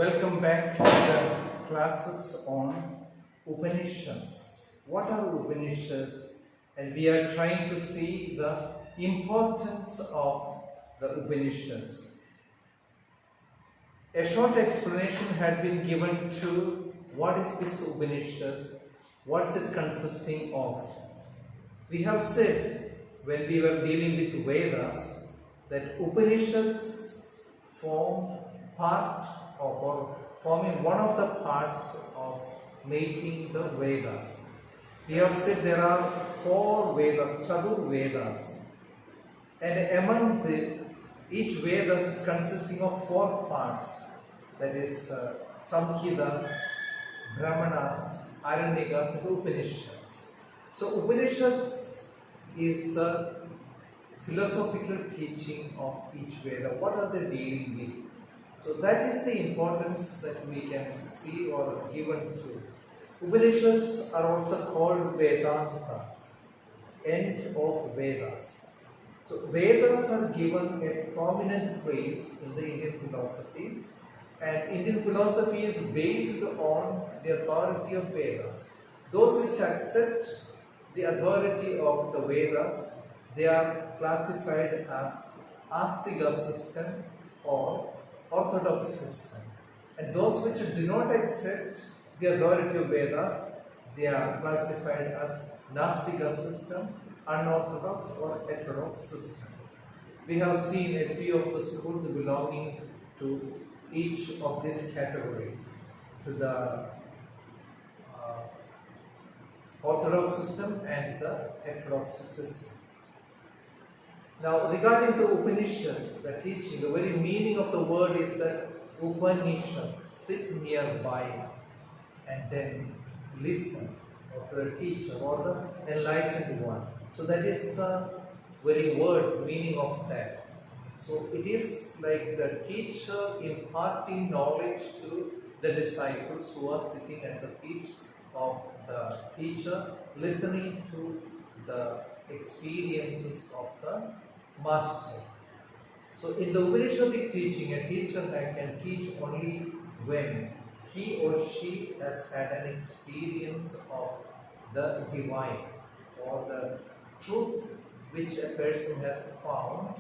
Welcome back to the classes on Upanishads. What are Upanishads? And we are trying to see the importance of the Upanishads. A short explanation had been given to what is this Upanishads, what's it consisting of. We have said when we were dealing with Vedas that Upanishads form part of or forming one of the parts of making the Vedas. We have said there are four Vedas, Chatur Vedas, and among each Vedas is consisting of four parts, that is Samhitas, Brahmanas, Aranyakas, and Upanishads. So Upanishads is the philosophical teaching of each Veda. What are they dealing with? So that is the importance that we can see or given to. Upanishads are also called Vedantas, end of Vedas. So Vedas are given a prominent place in the Indian philosophy, and Indian philosophy is based on the authority of Vedas. Those which accept the authority of the Vedas, they are classified as Astika system or Orthodox system. And those which do not accept the authority of Vedas, they are classified as Nastika system, unorthodox or heterodox system. We have seen a few of the schools belonging to each of this category, to the Orthodox system and the heterodox system. Now, regarding the Upanishads, the teaching, the very meaning of the word is that Upanishad, sit nearby and then listen to the teacher or the enlightened one. So that is the very word meaning of that. So it is like the teacher imparting knowledge to the disciples who are sitting at the feet of the teacher, listening to the experiences of the master. So in the Upanishadic teaching, a teacher can teach only when he or she has had an experience of the divine or the truth which a person has found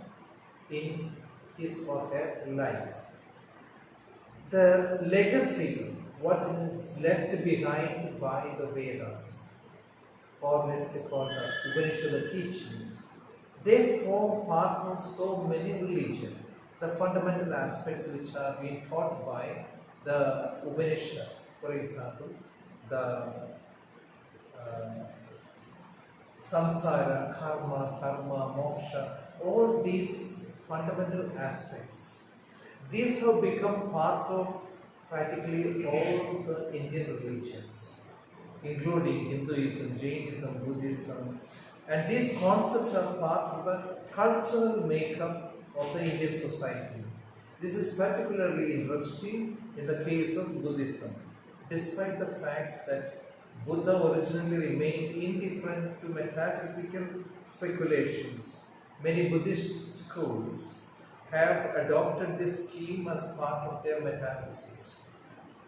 in his or her life. The legacy, what is left behind by the Vedas, or let's say called the Upanishadic teachings, they form part of so many religions. The fundamental aspects which are being taught by the Upanishads, for example, the samsara, karma, dharma, moksha, all these fundamental aspects, these have become part of practically all the Indian religions, including Hinduism, Jainism, Buddhism, and these concepts are part of the cultural makeup of the Indian society. This is particularly interesting in the case of Buddhism, despite the fact that Buddha originally remained indifferent to metaphysical speculations. Many Buddhist schools have adopted this scheme as part of their metaphysics.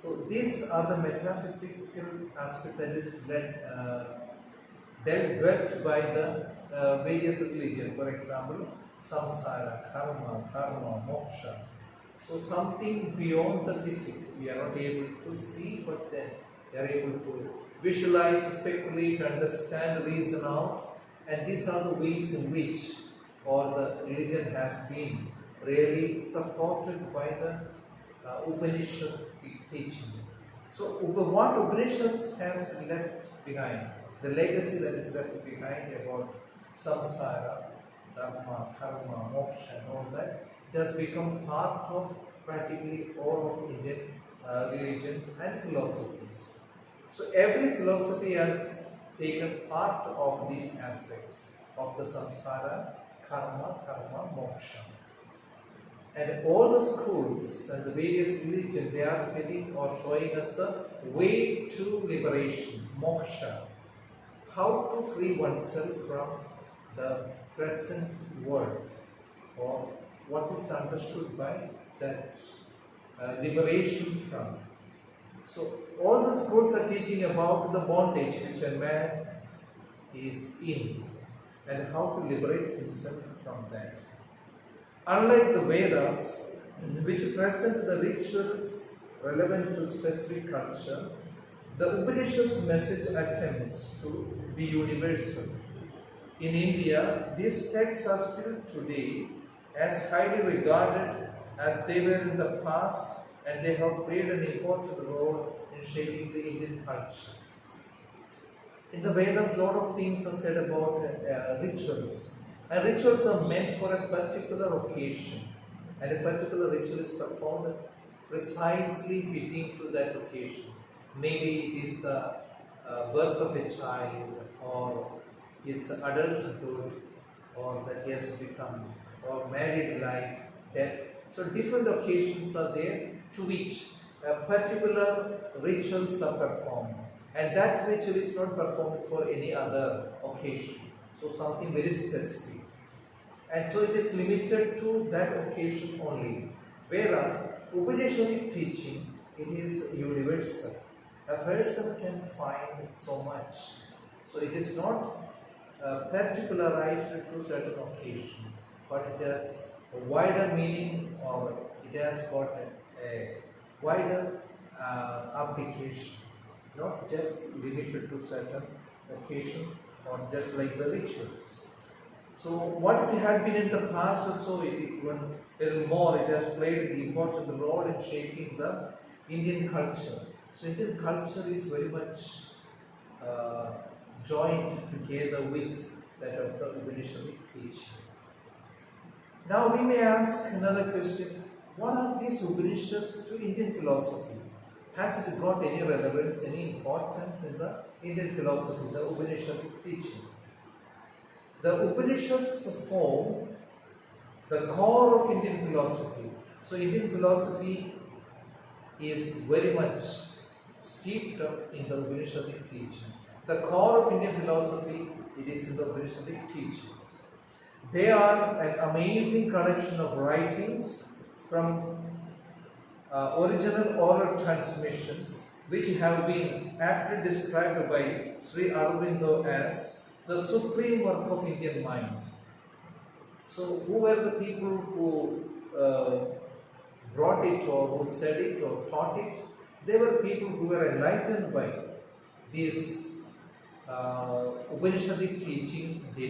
So these are the metaphysical aspect that is dwelt by the various religions. For example, samsara, karma, dharma, moksha. So something beyond the physics we are not able to see, but then they are able to visualize, speculate, understand, reason out, and these are the ways in which or the religion has been really supported by the Upanishad teaching. So what Upanishads has left behind, the legacy that is left behind about samsara, dharma, karma, moksha and all that, it has become part of practically all of Indian religions and philosophies. So every philosophy has taken part of these aspects of the samsara, karma, moksha. And all the schools and the various religions, they are telling or showing us the way to liberation, moksha. How to free oneself from the present world, or what is understood by that liberation from. So all the schools are teaching about the bondage which a man is in and how to liberate himself from that. Unlike the Vedas, which present the rituals relevant to specific culture, the Upanishads' message attempts to be universal. In India, these texts are still today as highly regarded as they were in the past, and they have played an important role in shaping the Indian culture. In the Vedas, a lot of things are said about rituals. And rituals are meant for a particular occasion. And a particular ritual is performed precisely fitting to that occasion. Maybe it is the birth of a child, or his adulthood, or that he has become, or married life, death. So different occasions are there to which particular rituals are performed, and that ritual is not performed for any other occasion. So something very specific, and so it is limited to that occasion only. Whereas Upanishadic teaching, it is universal. A person can find so much. So it is not particularized to certain occasion, but it has a wider meaning, or it has got a wider application, not just limited to certain occasion or just like the rituals. So what it had been in the past, so even a little more, it has played the important role in shaping the Indian culture. So Indian culture is very much joined together with that of the Upanishadic teaching. Now we may ask another question: what are these Upanishads to Indian philosophy? Has it got any relevance, any importance in the Indian philosophy, the Upanishadic teaching? The Upanishads form the core of Indian philosophy. So Indian philosophy is very much steeped up in the Upanishadic teaching. The core of Indian philosophy, it is in the Upanishadic teachings. They are an amazing collection of writings from original oral transmissions, which have been aptly described by Sri Aurobindo as the supreme work of Indian mind. So who were the people who brought it, or who said it, or taught it? They were people who were enlightened by this Upanishadic teaching. They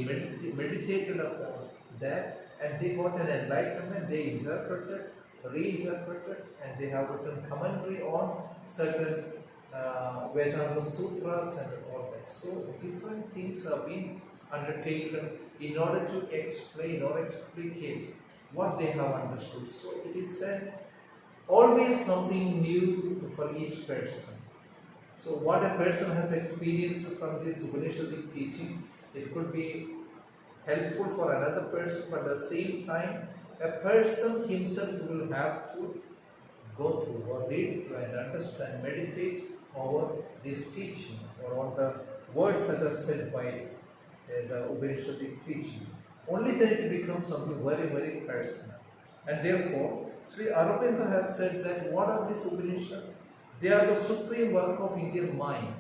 meditated upon that, and they got an enlightenment. They interpreted, reinterpreted, and they have written commentary on certain Vedanta sutras and all that. So different things have been undertaken in order to explain or explicate what they have understood. So it is said, always something new for each person. So what a person has experienced from this Upanishadic teaching, it could be helpful for another person, but at the same time, a person himself will have to go through or read through and understand, meditate over this teaching, or on the words that are said by the Upanishadic teaching. Only then it becomes something very, very personal. And therefore, Sri Aurobindo has said that what are these Upanishads? They are the supreme work of Indian mind.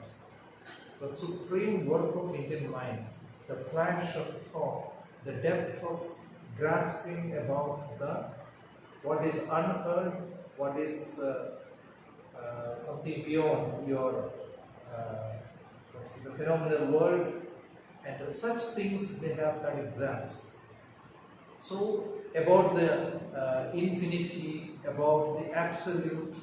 The supreme work of Indian mind. The flash of thought, the depth of grasping about what is unheard, what is something beyond your the phenomenal world, and such things they have kind of grasped. So about the infinity, about the absolute,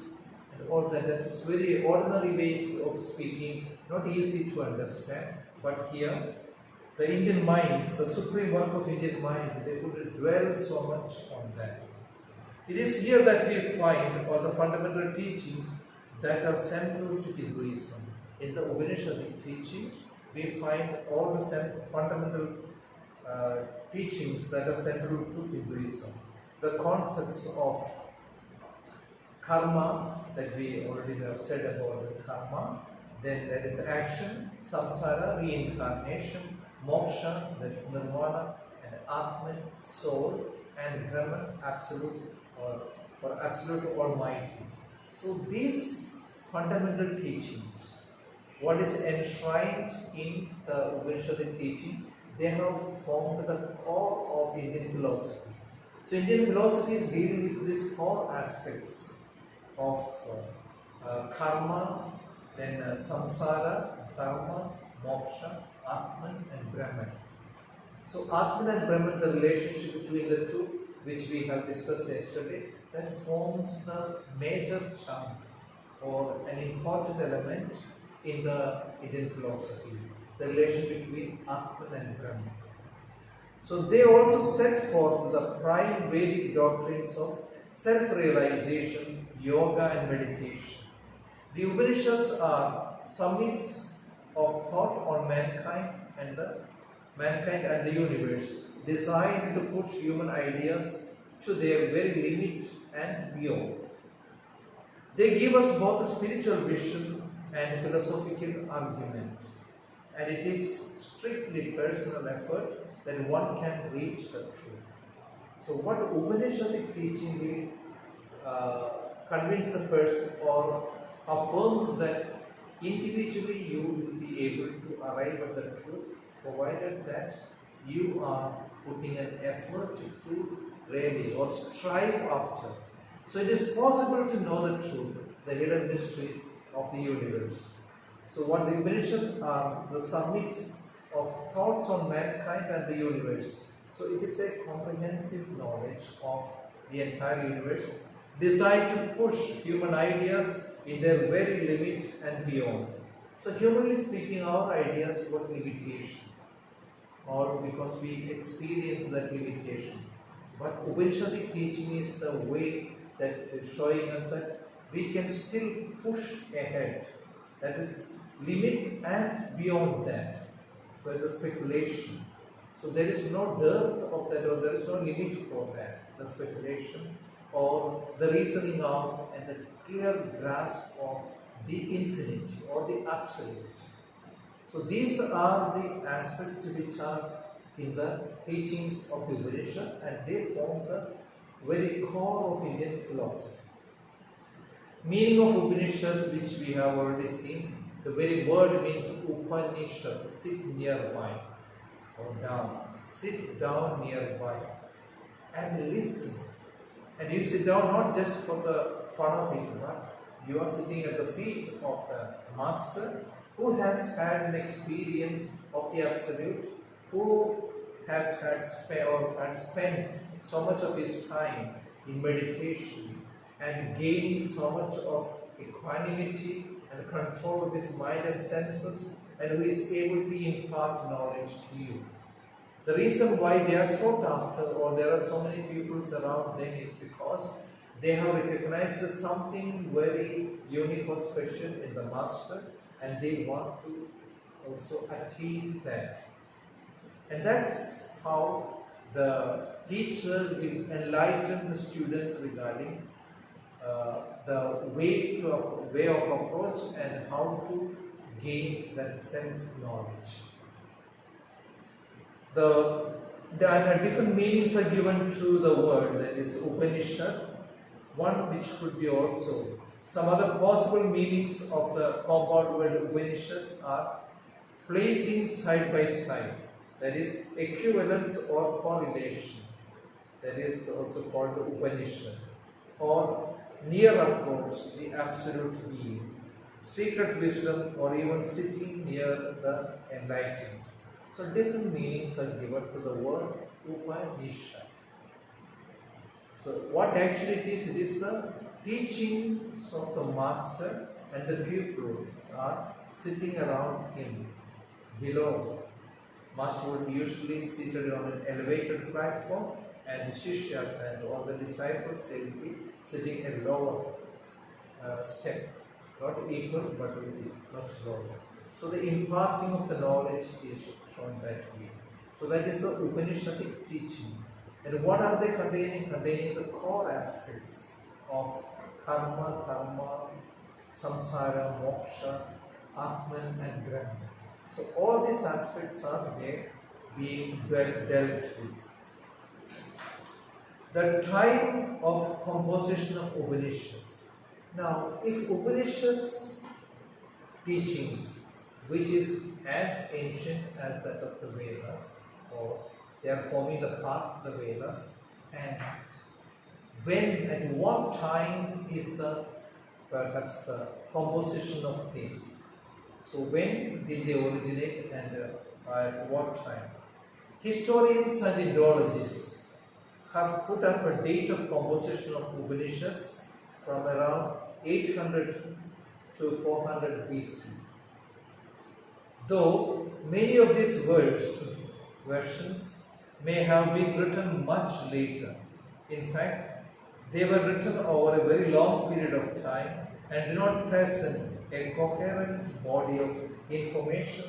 and all that, that's very ordinary ways of speaking, not easy to understand. But here, the Indian minds, the supreme work of Indian mind, they could dwell so much on that. It is here that we find all the fundamental teachings that are central to Hinduism. In the Upanishadic teaching, we find all the fundamental teachings that are central to Hinduism. The concepts of karma, that we already have said about the karma, then there is action, samsara, reincarnation, moksha, that is nirvana, and atman, soul, and Brahman, absolute or or absolute almighty. So these fundamental teachings, what is enshrined in the Upanishadic teaching, they have formed the core of Indian philosophy. So Indian philosophy is dealing with these core aspects of karma, then samsara, dharma, moksha, Atman and Brahman. So Atman and Brahman, the relationship between the two, which we have discussed yesterday, that forms the major chunk or an important element in the Indian philosophy, the relation between Atman and Brahman. So they also set forth the prime Vedic doctrines of self-realization, yoga and meditation. The Upanishads are summits of thought on mankind and the universe, designed to push human ideas to their very limit and beyond. They give us both a spiritual vision and philosophical argument, and it is strictly personal effort that one can reach the truth. So what Upanishadic teaching will convince a person or affirms that individually you will be able to arrive at the truth, provided that you are putting an effort to really or strive after. So it is possible to know the truth, the hidden mysteries of the universe. So what the Upanishads are the summits of thoughts on mankind and the universe. So it is a comprehensive knowledge of the entire universe, designed to push human ideas in their very limit and beyond. So humanly speaking, our ideas got limitation, or because we experience that limitation. But Upanishadic teaching is a way that is showing us that we can still push ahead, that is limit and beyond that. So it is speculation. So there is no dearth of that, or there is no limit for that, the speculation or the reasoning out and the clear grasp of the infinity or the absolute. So these are the aspects which are in the teachings of the Upanishad, and they form the very core of Indian philosophy. Meaning of Upanishads, which we have already seen, the very word means Upanishad, sit nearby or down. Sit down nearby and listen. And you sit down not just for the fun of it, but you are sitting at the feet of the Master who has had an experience of the Absolute, who has had spent so much of his time in meditation and gaining so much of equanimity and control of his mind and senses, and who is able to impart knowledge to you. The reason why they are sought after, or there are so many people around them, is because they have recognized something very unique or special in the Master, and they want to also attain that. And that's how the teacher will enlighten the students regarding the way of approach and how to gain that self-knowledge. The different meanings are given to the word, that is Upanishad, one which could be also. Some other possible meanings of the compound word Upanishads are placing side by side, that is equivalence or correlation, that is also called the Upanishad, or near approach, the absolute being, secret wisdom, or even sitting near the enlightened. So different meanings are given to the word Upanishad. So what actually it is the teachings of the Master, and the pupils are sitting around him below. Master would usually seated on an elevated platform, and the Shishyas and all the disciples, they will be sitting a lower step, not equal but will be much lower. So the imparting of the knowledge is shown that way. So that is the Upanishadic teaching. And what are they containing? Containing the core aspects of karma, dharma, samsara, moksha, Atman and Brahman. So all these aspects are there being dealt with. the time of composition of Upanishads. Now, if Upanishads teachings, which is as ancient as that of the Vedas, or they are forming the path of the Vedas, and when, at what time is the perhaps the composition of things? So when did they originate and at what time? Historians and Indologists have put up a date of composition of Upanishads from around 800 to 400 BC. Though many of these versions may have been written much later. In fact, they were written over a very long period of time and do not present a coherent body of information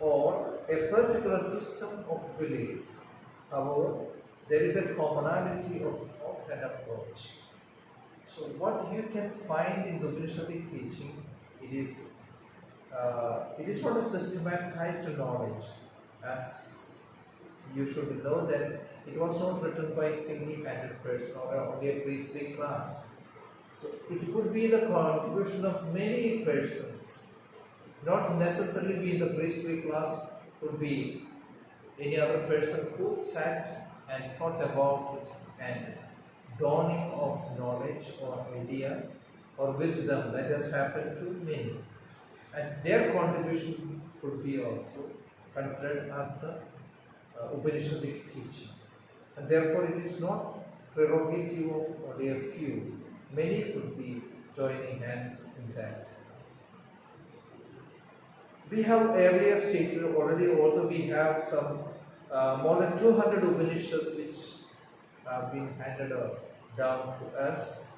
or a particular system of belief. However, there is a commonality of thought and approach. So what you can find in the Upanishadic teaching, it is not a systematized knowledge, as you should know that it was not written by a single-handed person or only a priestly class. So it could be the contribution of many persons, not necessarily be in the priestly class, could be any other person who sat and thought about it, and dawning of knowledge or idea or wisdom that has happened to many. And their contribution could be also considered as the Upanishadic teaching. And therefore it is not prerogative of only a few. Many could be joining hands in that. We have earlier stated already, although we have some more than 200 Upanishads which have been handed down to us,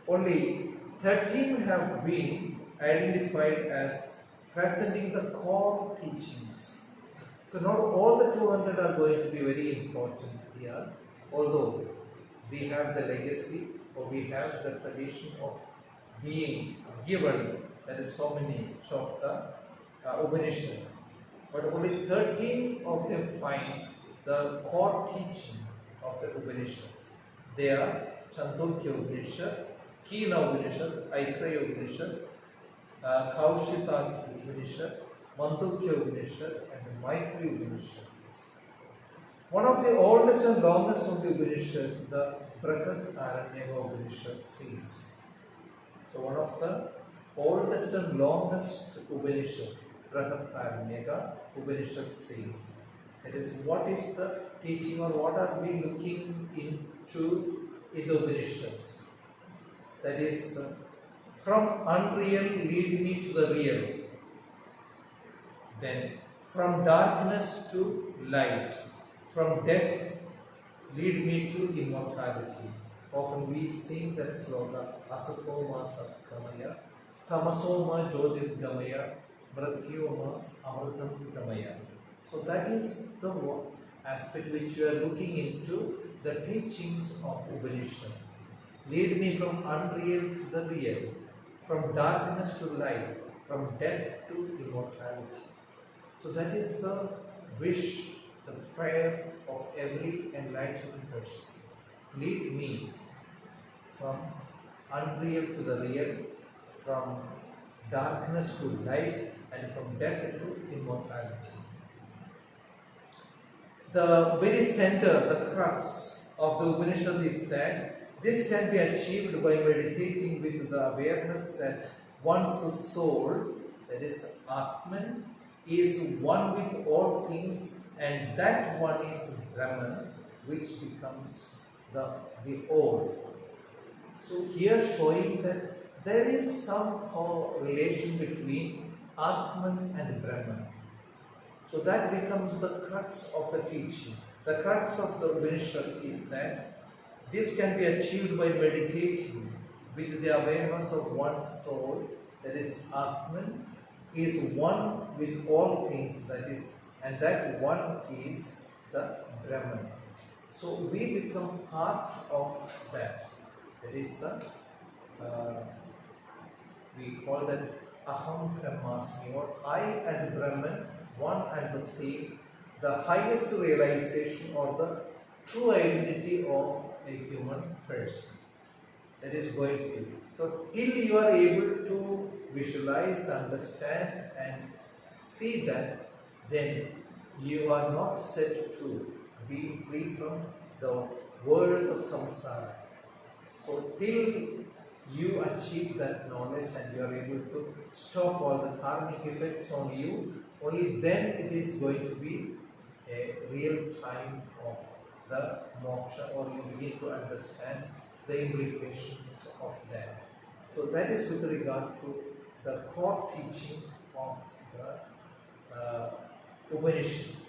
only 13 have been identified as presenting the core teachings. So not all the 200 are going to be very important here, although we have the legacy or we have the tradition of being given, that is so many of the Upanishad. But only 13 of them find the core teaching of the Upanishads. They are Chandogya Upanishad, Kena Upanishad, Aitreya Upanishad, Kaushita Upanishad, Mandukya Upanishad, and Maitreya Upanishads. One of the oldest and longest of the Upanishads, the Brihadaranyaka Upanishad, says. So one of the oldest and longest Upanishad, Brihadaranyaka Upanishad, says. That is, what is the teaching or what are we looking into in the Upanishads? That is, from unreal lead me to the real. Then from darkness to light. From death lead me to immortality. Often we sing that slogan, Asatoma Satkamaya, Tamasoma Jyotirgamaya, Mrityoma Amritam Gamaya. So that is the aspect which we are looking into, the teachings of Upanishad. Lead me from unreal to the real, from darkness to light, from death to immortality. So that is the wish, the prayer of every enlightened person. Lead me from unreal to the real, from darkness to light, and from death to immortality. The very center, the crux of the Upanishad is that this can be achieved by meditating with the awareness that one's soul, that is Atman, is one with all things, and that one is Brahman, which becomes the all. So here showing that there is some relation between Atman and Brahman. So that becomes the crux of the teaching. The crux of the Upanishad is that this can be achieved by meditating with the awareness of one's soul, that is Atman, is one with all things, that is, and that one is the Brahman. So we become part of that. That is the, we call that Aham Brahmasmi, or I and Brahman, one and the same, the highest realization or the true identity of a human person. That is going to be. So till you are able to visualize, understand and see that, then you are not set to be free from the world of samsara. So till you achieve that knowledge and you are able to stop all the karmic effects on you, only then it is going to be a real time of the moksha, or you begin to understand the implications of that. So that is with regard to the core teaching of the Upanishads.